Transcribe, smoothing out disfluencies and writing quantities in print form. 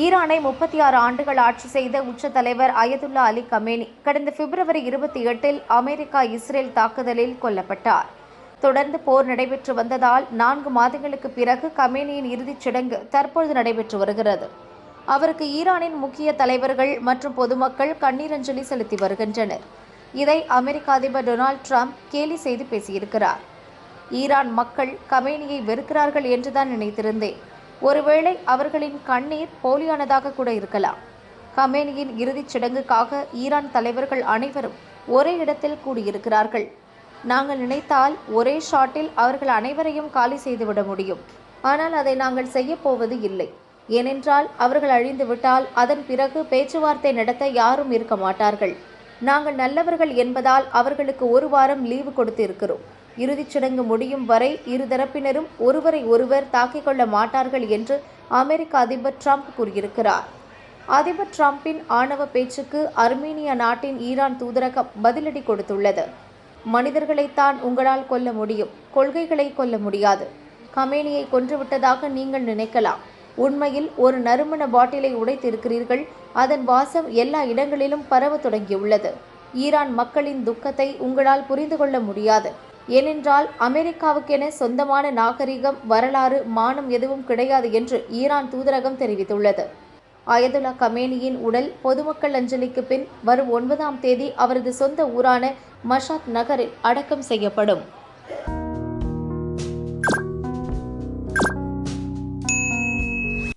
ஈரானை 36 ஆண்டுகள் ஆட்சி செய்த உச்ச தலைவர் அயதுல்லா அலி கமேனி கடந்த பிப்ரவரி 28இல் அமெரிக்கா இஸ்ரேல் தாக்குதலில் கொல்லப்பட்டார். தொடர்ந்து போர் நடைபெற்று வந்ததால் 4 மாதங்களுக்கு பிறகு கமேனியின் இறுதிச் சடங்கு தற்பொழுது நடைபெற்று வருகிறது. அவருக்கு ஈரானின் முக்கிய தலைவர்கள் மற்றும் பொதுமக்கள் கண்ணீரஞ்சலி செலுத்தி வருகின்றனர். இதை அமெரிக்க அதிபர் டொனால்டு டிரம்ப் கேலி செய்து பேசியிருக்கிறார். ஈரான் மக்கள் கமேனியை வெறுக்கிறார்கள் என்றுதான் நினைத்திருந்தேன். ஒருவேளை அவர்களின் கண்ணீர் போலியானதாக கூட இருக்கலாம். கமேனியின் இறுதிச் சடங்குக்காக ஈரான் தலைவர்கள் அனைவரும் ஒரே இடத்தில் கூடியிருக்கிறார்கள். நாங்கள் நினைத்தால் ஒரே ஷாட்டில் அவர்கள் அனைவரையும் காலி செய்துவிட முடியும். ஆனால் அதை நாங்கள் செய்யப்போவது இல்லை. ஏனென்றால் அவர்கள் அழிந்துவிட்டால் அதன் பிறகு பேச்சுவார்த்தை நடத்த யாரும் இருக்க மாட்டார்கள். நாங்கள் நல்லவர்கள் என்பதால் அவர்களுக்கு 1 வாரம் லீவு கொடுத்து இருக்கிறோம். இறுதிச் சடங்கு முடியும் வரை இருதரப்பினரும் ஒருவரை ஒருவர் தாக்கிக் கொள்ள மாட்டார்கள் என்று அமெரிக்க அதிபர் டிரம்ப் கூறியிருக்கிறார். அதிபர் டிரம்பின் ஆணவ பேச்சுக்கு அர்மீனியா நாட்டின் ஈரான் தூதரகம் பதிலடி கொடுத்துள்ளது. மனிதர்களைத்தான் உங்களால் கொல்ல முடியும், கொள்கைகளை கொல்ல முடியாது. கமேனியை கொன்றுவிட்டதாக நீங்கள் நினைக்கலாம். உண்மையில் ஒரு நறுமண பாட்டிலை உடைத்திருக்கிறீர்கள். அதன் வாசம் எல்லா இடங்களிலும் பரவ தொடங்கியுள்ளது. ஈரான் மக்களின் துக்கத்தை உங்களால் புரிந்து கொள்ள முடியாது. ஏனென்றால் அமெரிக்காவுக்கென சொந்தமான நாகரிகம், வரலாறு, மானம் எதுவும் கிடையாது என்று ஈரான் தூதரகம் தெரிவித்துள்ளது. அயதுல்லா கமேனியின் உடல் பொதுமக்கள் அஞ்சலிக்கு பின் வரும் 9ஆம் தேதி அவரது சொந்த ஊரான மஷாத் நகரில் அடக்கம் செய்யப்படும்.